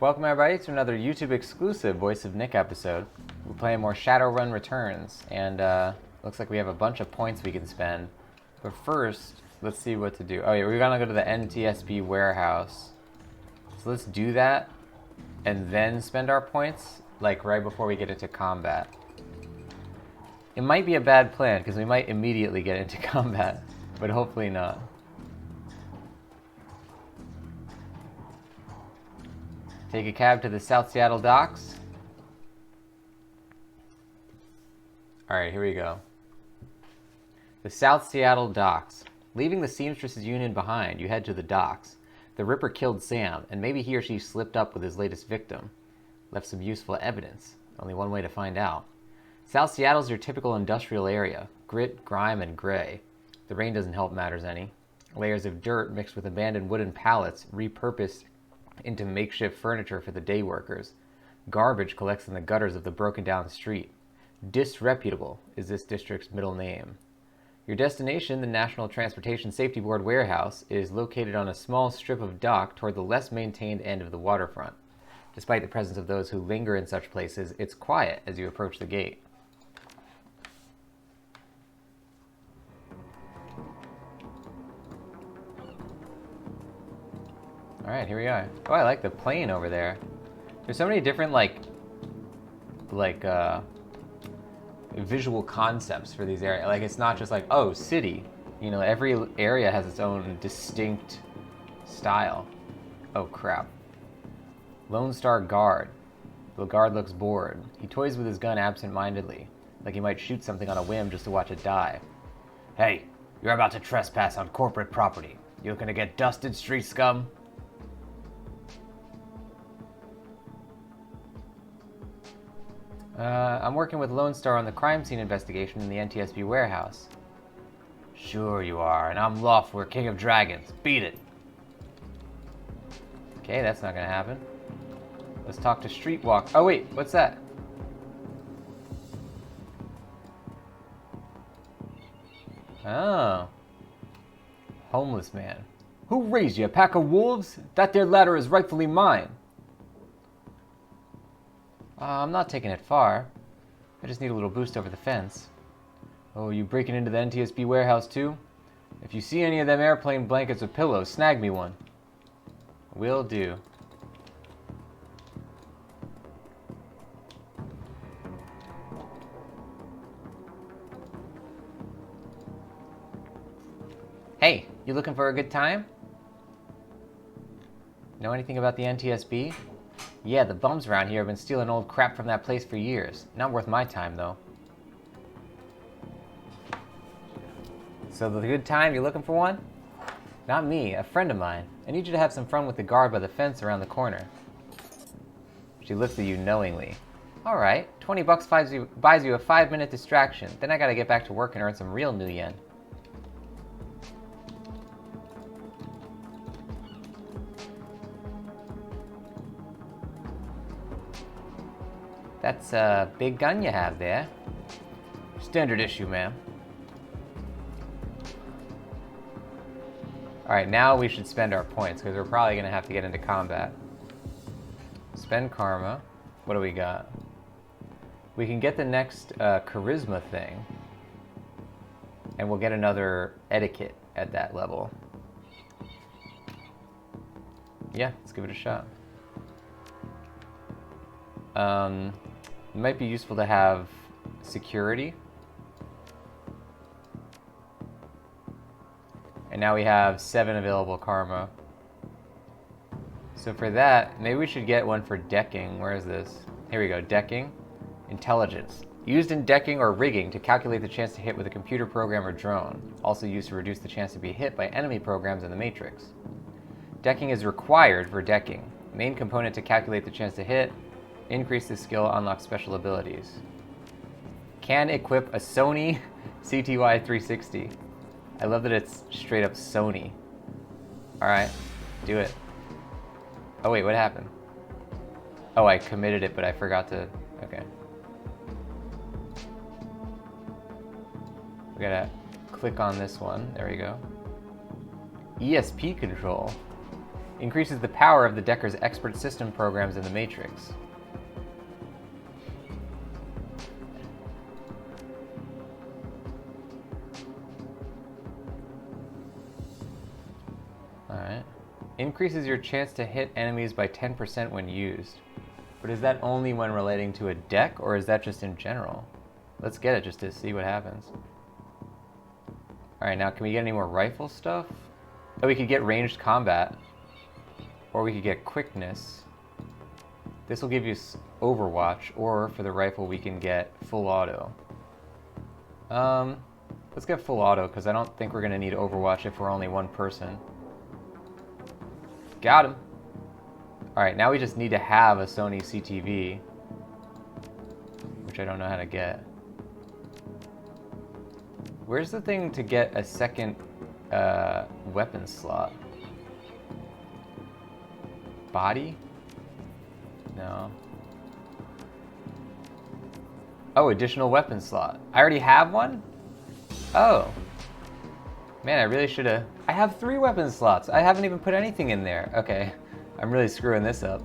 Welcome everybody to another YouTube exclusive Voice of Nick episode. We're playing more Shadowrun Returns, and looks like we have a bunch of points we can spend. But first, let's see what to do. Oh yeah, we're gonna go to the NTSB warehouse. So let's do that, and then spend our points, like right before we get into combat. It might be a bad plan, because we might immediately get into combat, but hopefully not. Take a cab to the South Seattle docks. Alright, here we go. The South Seattle docks. Leaving the Seamstresses Union behind, you head to the docks. The Ripper killed Sam, and maybe he or she slipped up with his latest victim. Left some useful evidence. Only one way to find out. South Seattle's your typical industrial area. Grit, grime, and gray. The rain doesn't help matters any. Layers of dirt mixed with abandoned wooden pallets repurposed into makeshift furniture for the day workers. Garbage collects in the gutters of the broken down street. Disreputable is this district's middle name. Your destination, the National Transportation Safety Board warehouse, is located on a small strip of dock toward the less maintained end of the waterfront. Despite the presence of those who linger in such places, it's quiet as you approach the gate. Alright, here we are. Oh, I like the plane over there. There's so many different, visual concepts for these areas. Like, it's not just like, oh, city. You know, every area has its own distinct style. Oh, crap. Lone Star Guard. The guard looks bored. He toys with his gun absent-mindedly, like he might shoot something on a whim just to watch it die. Hey, you're about to trespass on corporate property. You looking to get dusted, street scum? I'm working with Lone Star on the crime scene investigation in the NTSB warehouse. Sure you are, and I'm Loftware, King of Dragons. Beat it. Okay, that's not gonna happen. Let's talk to Streetwalk. Oh wait, what's that? Oh. Homeless man. Who raised you, a pack of wolves? That there ladder is rightfully mine. I'm not taking it far. I just need a little boost over the fence. Oh, you breaking into the NTSB warehouse too? If you see any of them airplane blankets or pillows, snag me one. Will do. Hey, you looking for a good time? Know anything about the NTSB? Yeah, the bums around here have been stealing old crap from that place for years. Not worth my time, though. So the good time, you looking for one? Not me, a friend of mine. I need you to have some fun with the guard by the fence around the corner. She looks at you knowingly. Alright, 20 bucks buys you a 5-minute distraction. Then I gotta get back to work and earn some real new yen. That's a big gun you have there. Standard issue, ma'am. Alright, now we should spend our points, because we're probably going to have to get into combat. Spend karma. What do we got? We can get the next charisma thing. And we'll get another etiquette at that level. Yeah, let's give it a shot. It might be useful to have security. And now we have 7 available karma. So for that, maybe we should get one for decking. Where is this? Here we go, decking. Intelligence. Used in decking or rigging to calculate the chance to hit with a computer program or drone. Also used to reduce the chance to be hit by enemy programs in the Matrix. Decking is required for decking. Main component to calculate the chance to hit. Increase the skill, unlock special abilities. Can equip a Sony CTY 360. I love that it's straight up Sony. Alright, do it. Oh wait, what happened? Oh, I committed it, but I forgot to... Okay. We gotta click on this one. There we go. ESP control. Increases the power of the Decker's expert system programs in the Matrix. Alright. Increases your chance to hit enemies by 10% when used. But is that only when relating to a deck, or is that just in general? Let's get it just to see what happens. Alright, now can we get any more rifle stuff? Oh, we could get ranged combat. Or we could get quickness. This will give you Overwatch, or for the rifle we can get full auto. Let's get full auto, because I don't think we're going to need Overwatch if we're only one person. Got him! Alright, now we just need to have a Sony CTV. Which I don't know how to get. Where's the thing to get a second weapon slot? Body? No. Oh, additional weapon slot. I already have one? Oh. Man, I really should have... I have 3 weapon slots. I haven't even put anything in there. Okay. I'm really screwing this up.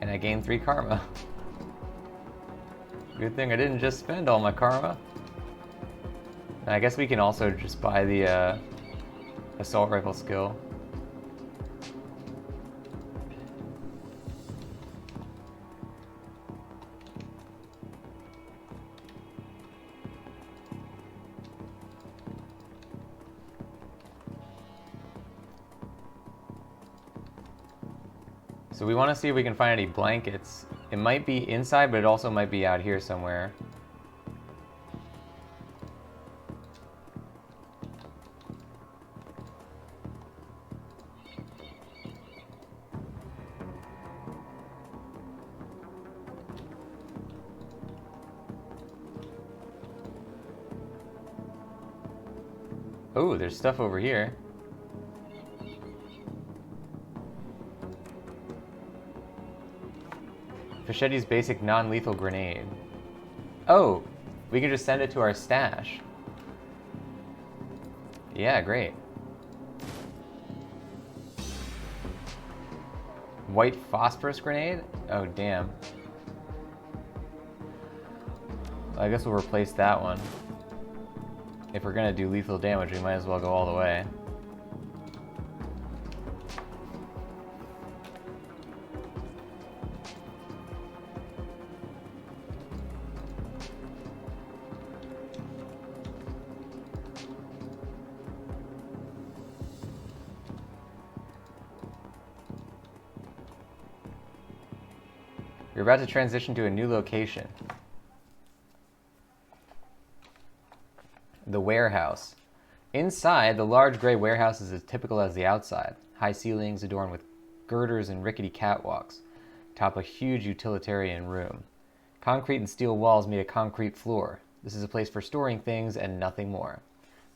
And I gained 3 karma. Good thing I didn't just spend all my karma. And I guess we can also just buy the assault rifle skill. So we want to see if we can find any blankets. It might be inside, but it also might be out here somewhere. Oh, there's stuff over here. Fachetti's basic non-lethal grenade. Oh, we can just send it to our stash. Yeah, great. White phosphorus grenade? Oh, damn. I guess we'll replace that one. If we're gonna do lethal damage, we might as well go all the way. You're about to transition to a new location. The warehouse. Inside, the large gray warehouse is as typical as the outside. High ceilings adorned with girders and rickety catwalks top a huge utilitarian room. Concrete and steel walls meet a concrete floor. This is a place for storing things and nothing more.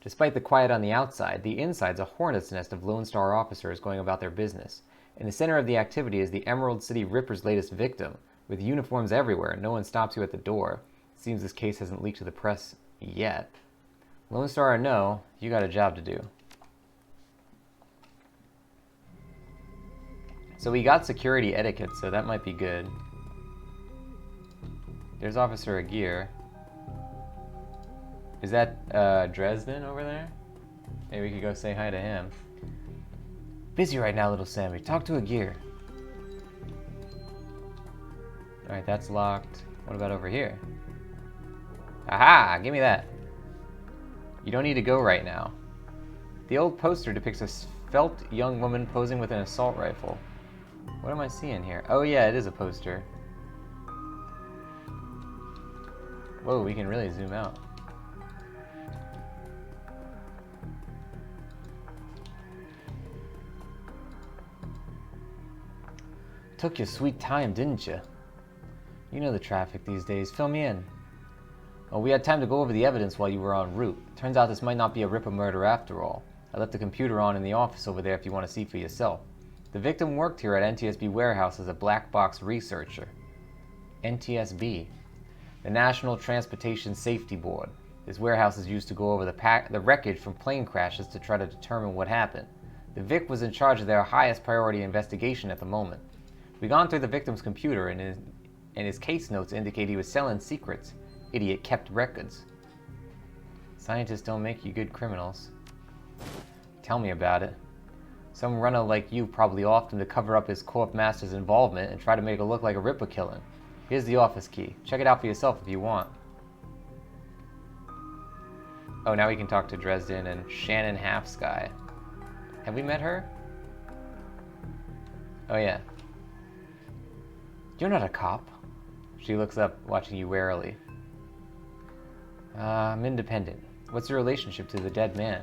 Despite the quiet on the outside, the inside's a hornet's nest of Lone Star officers going about their business. In the center of the activity is the Emerald City Ripper's latest victim. With uniforms everywhere, no one stops you at the door. It seems this case hasn't leaked to the press yet. Lone Star or no, you got a job to do. So we got security etiquette, so that might be good. There's Officer Aguirre. Is that Dresden over there? Maybe we could go say hi to him. Busy right now, little Sammy. Talk to Aguirre. Alright, that's locked. What about over here? Aha! Give me that. You don't need to go right now. The old poster depicts a svelte young woman posing with an assault rifle. What am I seeing here? Oh yeah, it is a poster. Whoa, we can really zoom out. Took your sweet time, didn't you? You know the traffic these days. Fill me in. Well, we had time to go over the evidence while you were en route. Turns out this might not be a Ripper murder after all. I left the computer on in the office over there if you want to see for yourself. The victim worked here at NTSB Warehouse as a black box researcher. NTSB. The National Transportation Safety Board. This warehouse is used to go over the wreckage from plane crashes to try to determine what happened. The Vic was in charge of their highest priority investigation at the moment. We've gone through the victim's computer, and his case notes indicate he was selling secrets. Idiot kept records. Scientists don't make you good criminals. Tell me about it. Some runner like you probably offed him to cover up his corp master's involvement and try to make it look like a Ripper killing. Here's the office key. Check it out for yourself if you want. Oh, now we can talk to Dresden and Shannon Halfsky. Have we met her? Oh, yeah. You're not a cop. She looks up, watching you warily. I'm independent. What's your relationship to the dead man?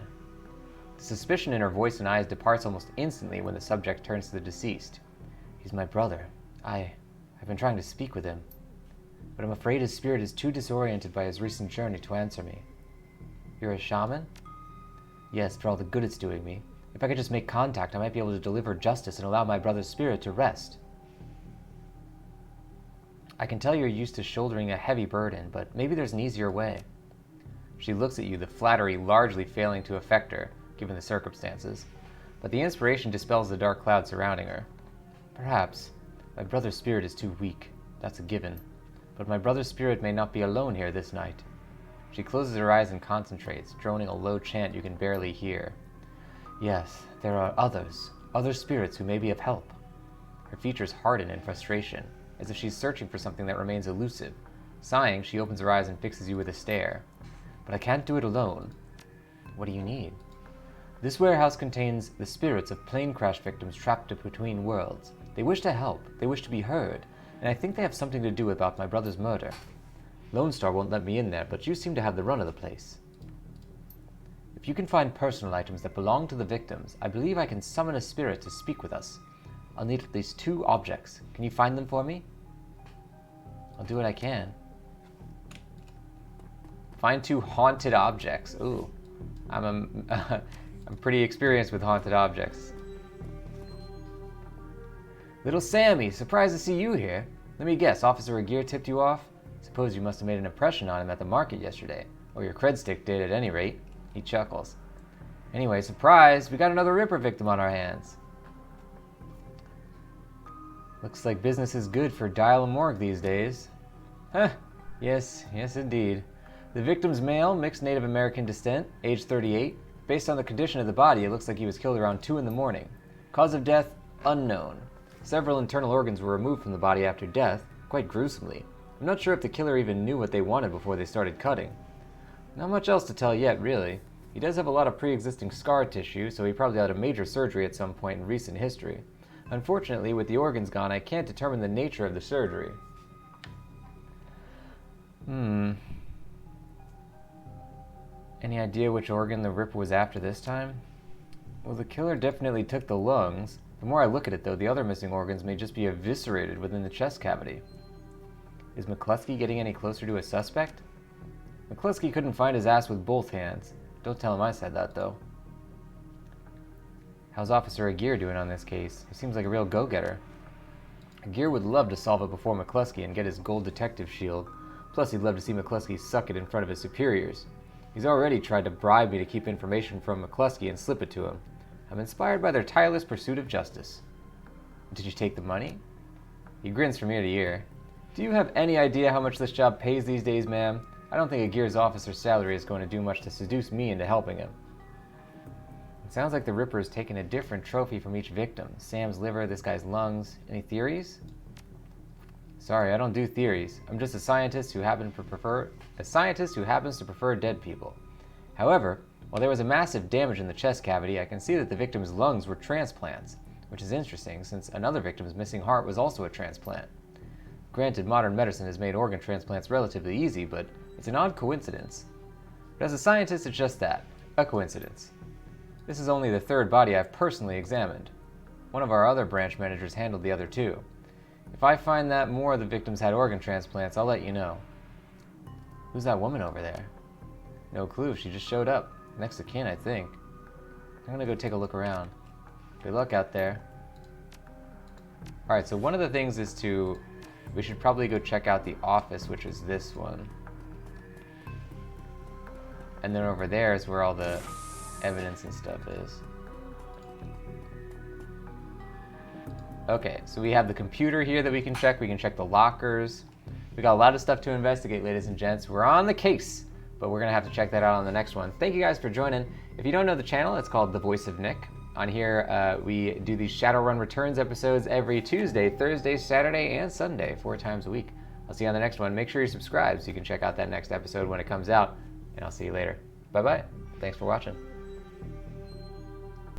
The suspicion in her voice and eyes departs almost instantly when the subject turns to the deceased. He's my brother. I've been trying to speak with him, but I'm afraid his spirit is too disoriented by his recent journey to answer me. You're a shaman? Yes, for all the good it's doing me. If I could just make contact, I might be able to deliver justice and allow my brother's spirit to rest. I can tell you're used to shouldering a heavy burden, but maybe there's an easier way. She looks at you, the flattery largely failing to affect her, given the circumstances, but the inspiration dispels the dark cloud surrounding her. Perhaps. My brother's spirit is too weak. That's a given. But my brother's spirit may not be alone here this night. She closes her eyes and concentrates, droning a low chant you can barely hear. Yes, there are others. Other spirits who may be of help. Her features harden in frustration, as if she's searching for something that remains elusive. Sighing, she opens her eyes and fixes you with a stare. But I can't do it alone. What do you need? This warehouse contains the spirits of plane crash victims trapped between worlds. They wish to help, they wish to be heard, and I think they have something to do about my brother's murder. Lone Star won't let me in there, but you seem to have the run of the place. If you can find personal items that belong to the victims, I believe I can summon a spirit to speak with us. I'll need at least 2 objects. Can you find them for me? I'll do what I can. Find 2 haunted objects. Ooh. I'm pretty experienced with haunted objects. Little Sammy, surprised to see you here. Let me guess, Officer Aguirre tipped you off? Suppose you must have made an impression on him at the market yesterday. Or your cred stick did at any rate. He chuckles. Anyway, surprise! We got another Ripper victim on our hands. Looks like business is good for Dial and Morgue these days. Huh. Yes indeed. The victim's male, mixed Native American descent, age 38. Based on the condition of the body, it looks like he was killed around 2 in the morning. Cause of death, unknown. Several internal organs were removed from the body after death, quite gruesomely. I'm not sure if the killer even knew what they wanted before they started cutting. Not much else to tell yet, really. He does have a lot of pre-existing scar tissue, so he probably had a major surgery at some point in recent history. Unfortunately, with the organs gone, I can't determine the nature of the surgery. Any idea which organ the Ripper was after this time? Well, the killer definitely took the lungs. The more I look at it, though, the other missing organs may just be eviscerated within the chest cavity. Is McCluskey getting any closer to a suspect? McCluskey couldn't find his ass with both hands. Don't tell him I said that, though. How's Officer Aguirre doing on this case? He seems like a real go-getter. Aguirre would love to solve it before McCluskey and get his gold detective shield. Plus, he'd love to see McCluskey suck it in front of his superiors. He's already tried to bribe me to keep information from McCluskey and slip it to him. I'm inspired by their tireless pursuit of justice. Did you take the money? He grins from ear to ear. Do you have any idea how much this job pays these days, ma'am? I don't think Aguirre's officer's salary is going to do much to seduce me into helping him. It sounds like the Ripper has taken a different trophy from each victim. Sam's liver, this guy's lungs. Any theories? Sorry, I don't do theories. I'm just a scientist who happens to prefer dead people. However, while there was a massive damage in the chest cavity, I can see that the victim's lungs were transplants, which is interesting since another victim's missing heart was also a transplant. Granted, modern medicine has made organ transplants relatively easy, but it's an odd coincidence. But as a scientist, it's just that, a coincidence. This is only the 3rd body I've personally examined. One of our other branch managers handled the other 2. If I find that more of the victims had organ transplants, I'll let you know. Who's that woman over there? No clue, she just showed up. Next to kin, I think. I'm gonna go take a look around. Good luck out there. Alright, so one of the things is we should probably go check out the office, which is this one. And then over there is where all the evidence and stuff is. Okay, so we have the computer here that we can check. We can check the lockers. We got a lot of stuff to investigate, ladies and gents. We're on the case, but we're gonna have to check that out on the next one. Thank you guys for joining. If you don't know the channel, it's called The Voice of Nick. On here, we do these Shadowrun Returns episodes every Tuesday, Thursday, Saturday, and Sunday, 4 times a week. I'll see you on the next one. Make sure you subscribe so you can check out that next episode when it comes out, and I'll see you later. Bye-bye. Thanks for watching.